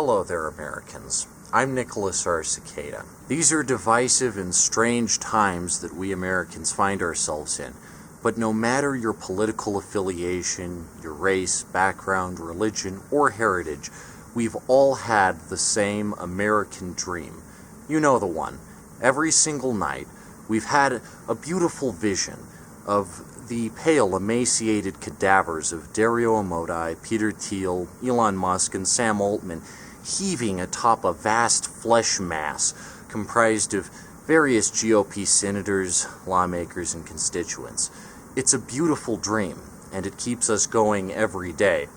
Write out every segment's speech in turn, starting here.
Hello there, Americans. I'm Nicholas R. Cicada. These are divisive and strange times that we Americans find ourselves in, but no matter your political affiliation, your race, background, religion, or heritage, we've all had the same American dream. You know the one. Every single night, we've had a beautiful vision of the pale, emaciated cadavers of Dario Amodei, Peter Thiel, Elon Musk, and Sam Altman heaving atop a vast flesh mass comprised of various GOP senators, lawmakers, and constituents. It's a beautiful dream, and it keeps us going every day.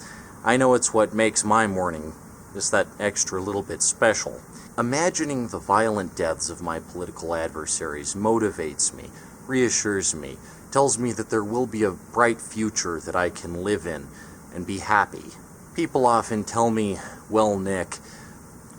I know it's what makes my morning just that extra little bit special. Imagining the violent deaths of my political adversaries motivates me, reassures me, tells me that there will be a bright future that I can live in and be happy. People often tell me, well, Nick,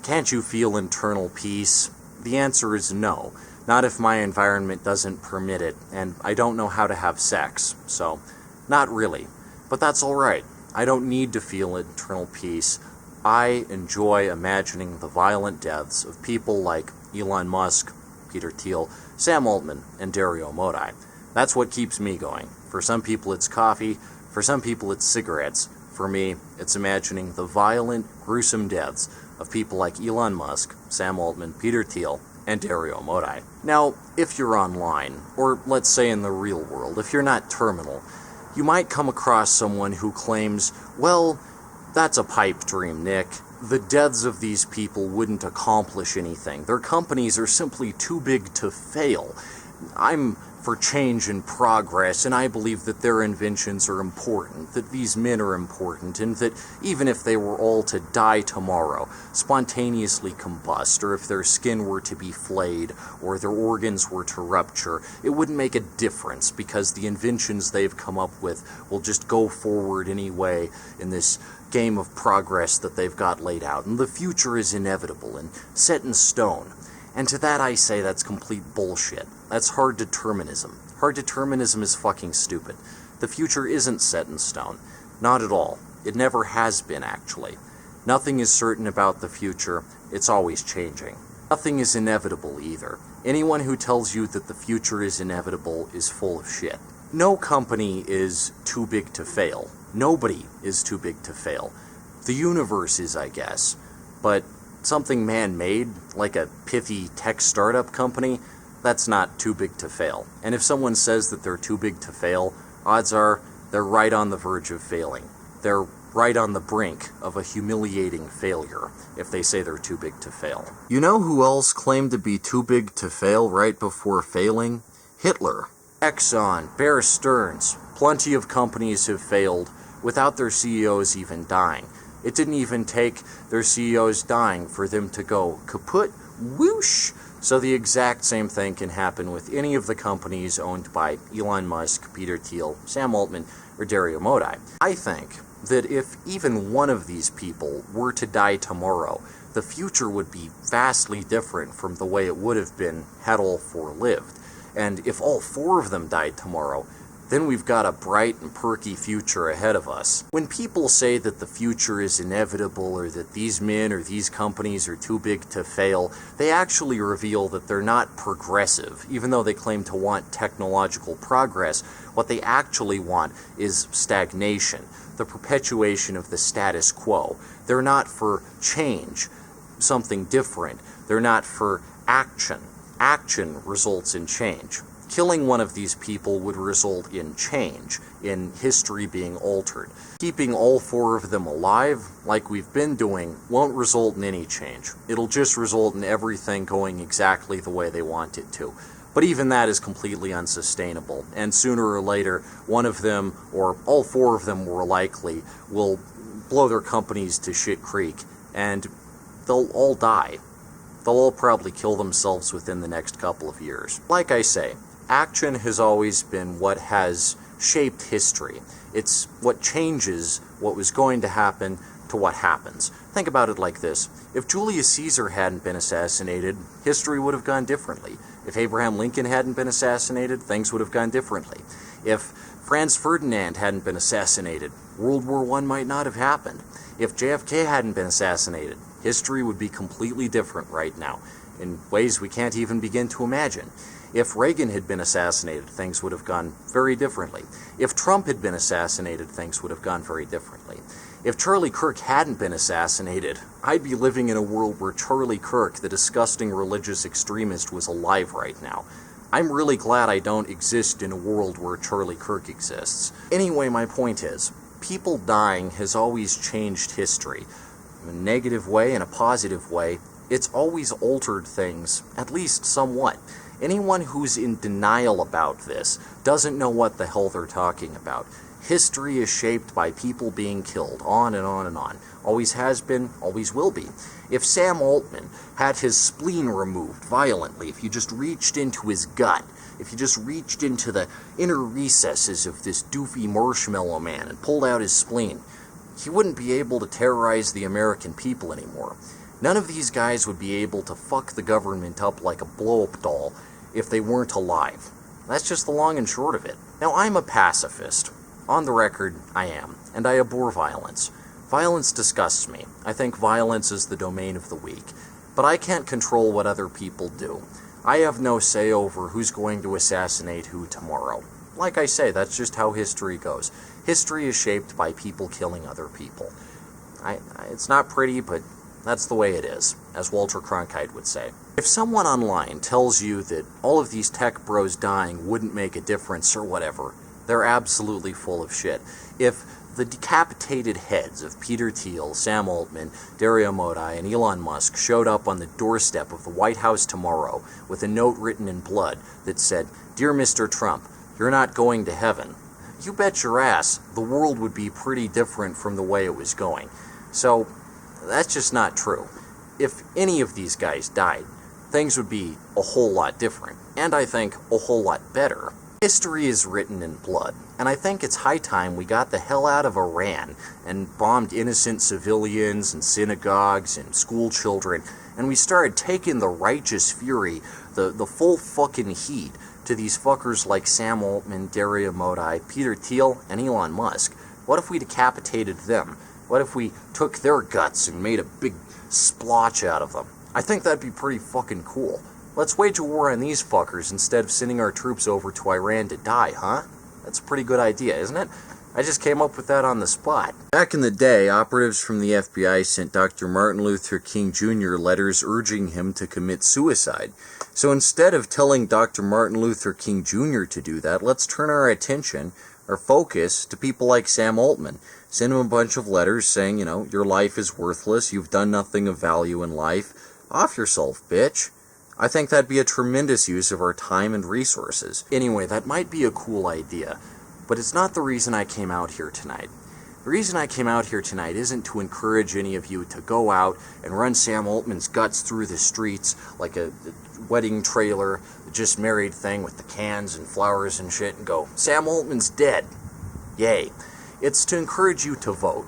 can't you feel internal peace? The answer is no. Not if my environment doesn't permit it, and I don't know how to have sex, so not really. But that's alright. I don't need to feel internal peace. I enjoy imagining the violent deaths of people like Elon Musk, Peter Thiel, Sam Altman, and Dario Amodei. That's what keeps me going. For some people it's coffee, for some people it's cigarettes. For me, it's imagining the violent, gruesome deaths of people like Elon Musk, Sam Altman, Peter Thiel, and Dario Amodei. Now, if you're online, or let's say in the real world, if you're not terminal, you might come across someone who claims, well, that's a pipe dream, Nick. The deaths of these people wouldn't accomplish anything. Their companies are simply too big to fail. I'm for change and progress, and I believe that their inventions are important, that these men are important, and that even if they were all to die tomorrow, spontaneously combust, or if their skin were to be flayed, or their organs were to rupture, it wouldn't make a difference because the inventions they've come up with will just go forward anyway in this game of progress that they've got laid out, and the future is inevitable and set in stone. And to that I say that's complete bullshit. That's hard determinism. Hard determinism is fucking stupid. The future isn't set in stone. Not at all. It never has been, actually. Nothing is certain about the future. It's always changing. Nothing is inevitable either. Anyone who tells you that the future is inevitable is full of shit. No company is too big to fail. Nobody is too big to fail. The universe is, I guess. But something man-made, like a pithy tech startup company, that's not too big to fail. And if someone says that they're too big to fail, odds are they're right on the verge of failing. They're right on the brink of a humiliating failure if they say they're too big to fail. You know who else claimed to be too big to fail right before failing? Hitler. Exxon, Bear Stearns, plenty of companies have failed without their CEOs even dying. It didn't even take their CEOs dying for them to go kaput, whoosh. So the exact same thing can happen with any of the companies owned by Elon Musk, Peter Thiel, Sam Altman, or Dario Amodei. I think that if even one of these people were to die tomorrow, the future would be vastly different from the way it would have been had all four lived. And if all four of them died tomorrow, then we've got a bright and perky future ahead of us. When people say that the future is inevitable or that these men or these companies are too big to fail, they actually reveal that they're not progressive. Even though they claim to want technological progress, what they actually want is stagnation, the perpetuation of the status quo. They're not for change, something different. They're not for action. Action results in change. Killing one of these people would result in change, in history being altered. Keeping all four of them alive, like we've been doing, won't result in any change. It'll just result in everything going exactly the way they want it to. But even that is completely unsustainable, and sooner or later, one of them, or all four of them more likely, will blow their companies to shit creek, and they'll all die. They'll all probably kill themselves within the next couple of years. Like I say, action has always been what has shaped history. It's what changes what was going to happen to what happens. Think about it like this. If Julius Caesar hadn't been assassinated, history would have gone differently. If Abraham Lincoln hadn't been assassinated, things would have gone differently. If Franz Ferdinand hadn't been assassinated, World War I might not have happened. If JFK hadn't been assassinated, history would be completely different right now, in ways we can't even begin to imagine. If Reagan had been assassinated, things would have gone very differently. If Trump had been assassinated, things would have gone very differently. If Charlie Kirk hadn't been assassinated, I'd be living in a world where Charlie Kirk, the disgusting religious extremist, was alive right now. I'm really glad I don't exist in a world where Charlie Kirk exists. Anyway, my point is, people dying has always changed history. In a negative way and a positive way, it's always altered things, at least somewhat. Anyone who's in denial about this doesn't know what the hell they're talking about. History is shaped by people being killed, on and on and on. Always has been, always will be. If Sam Altman had his spleen removed violently, if you just reached into his gut, if you just reached into the inner recesses of this doofy marshmallow man and pulled out his spleen, he wouldn't be able to terrorize the American people anymore. None of these guys would be able to fuck the government up like a blow-up doll if they weren't alive. That's just the long and short of it. Now, I'm a pacifist. On the record, I am, and I abhor violence. Violence disgusts me. I think violence is the domain of the weak. But I can't control what other people do. I have no say over who's going to assassinate who tomorrow. Like I say, that's just how history goes. History is shaped by people killing other people. It's not pretty, but that's the way it is, as Walter Cronkite would say. If someone online tells you that all of these tech bros dying wouldn't make a difference or whatever, they're absolutely full of shit. If the decapitated heads of Peter Thiel, Sam Altman, Dario Modi, and Elon Musk showed up on the doorstep of the White House tomorrow with a note written in blood that said, "Dear Mr. Trump, you're not going to heaven," you bet your ass the world would be pretty different from the way it was going. So, that's just not true. If any of these guys died, things would be a whole lot different, and I think a whole lot better. History is written in blood, and I think it's high time we got the hell out of Iran and bombed innocent civilians and synagogues and school children, and we started taking the righteous fury, the full fucking heat to these fuckers like Sam Altman, Dario Modi, Peter Thiel, and Elon Musk. What if we decapitated them? What if we took their guts and made a big splotch out of them? I think that'd be pretty fucking cool. Let's wage a war on these fuckers instead of sending our troops over to Iran to die, huh? That's a pretty good idea, isn't it? I just came up with that on the spot. Back in the day, operatives from the FBI sent Dr. Martin Luther King Jr. letters urging him to commit suicide. So instead of telling Dr. Martin Luther King Jr. to do that, let's turn our attention, our focus, to people like Sam Altman. Send him a bunch of letters saying, your life is worthless, you've done nothing of value in life. Off yourself, bitch. I think that'd be a tremendous use of our time and resources. Anyway, that might be a cool idea, but it's not the reason I came out here tonight. The reason I came out here tonight isn't to encourage any of you to go out and run Sam Altman's guts through the streets like a wedding trailer, a just married thing with the cans and flowers and shit, and go, "Sam Altman's dead. Yay." It's to encourage you to vote,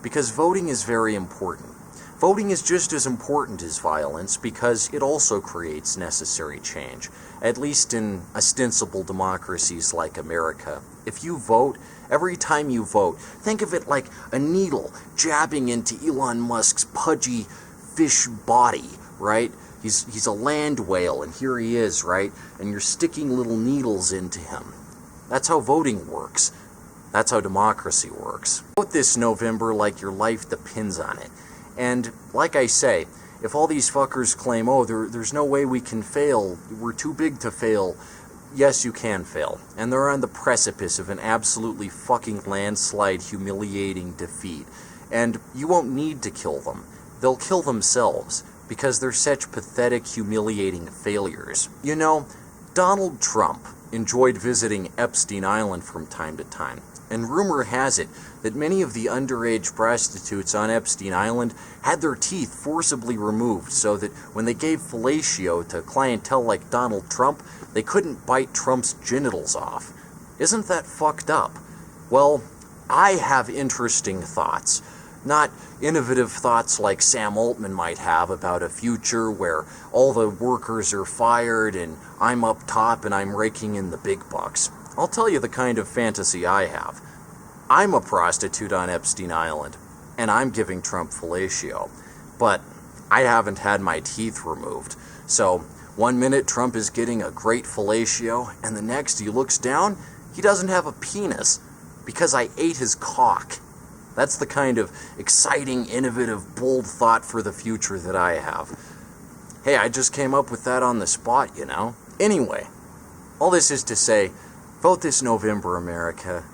because voting is very important. Voting is just as important as violence because it also creates necessary change, at least in ostensible democracies like America. If you vote, every time you vote, think of it like a needle jabbing into Elon Musk's pudgy fish body, right? He's a land whale, and here he is, right? And you're sticking little needles into him. That's how voting works. That's how democracy works. Vote this November like your life depends on it. And like I say, if all these fuckers claim, there's no way we can fail, we're too big to fail, yes, you can fail. And they're on the precipice of an absolutely fucking landslide, humiliating defeat. And you won't need to kill them. They'll kill themselves, because they're such pathetic, humiliating failures. Donald Trump enjoyed visiting Epstein Island from time to time. And rumor has it that many of the underage prostitutes on Epstein Island had their teeth forcibly removed so that when they gave fellatio to clientele like Donald Trump, they couldn't bite Trump's genitals off. Isn't that fucked up? Well, I have interesting thoughts. Not innovative thoughts like Sam Altman might have about a future where all the workers are fired and I'm up top and I'm raking in the big bucks. I'll tell you the kind of fantasy I have. I'm a prostitute on Epstein Island, and I'm giving Trump fellatio. But I haven't had my teeth removed. So, one minute Trump is getting a great fellatio, and the next he looks down, he doesn't have a penis, because I ate his cock. That's the kind of exciting, innovative, bold thought for the future that I have. Hey, I just came up with that on the spot, you know? Anyway, all this is to say, vote this November, America.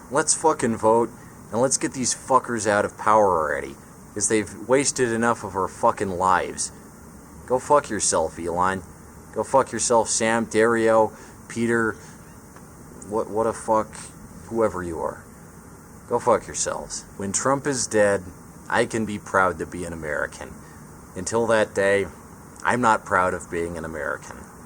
Let's fucking vote, and let's get these fuckers out of power already, because they've wasted enough of our fucking lives. Go fuck yourself, Elon. Go fuck yourself, Sam, Dario, Peter, what a fuck, whoever you are. Go fuck yourselves. When Trump is dead, I can be proud to be an American. Until that day, I'm not proud of being an American.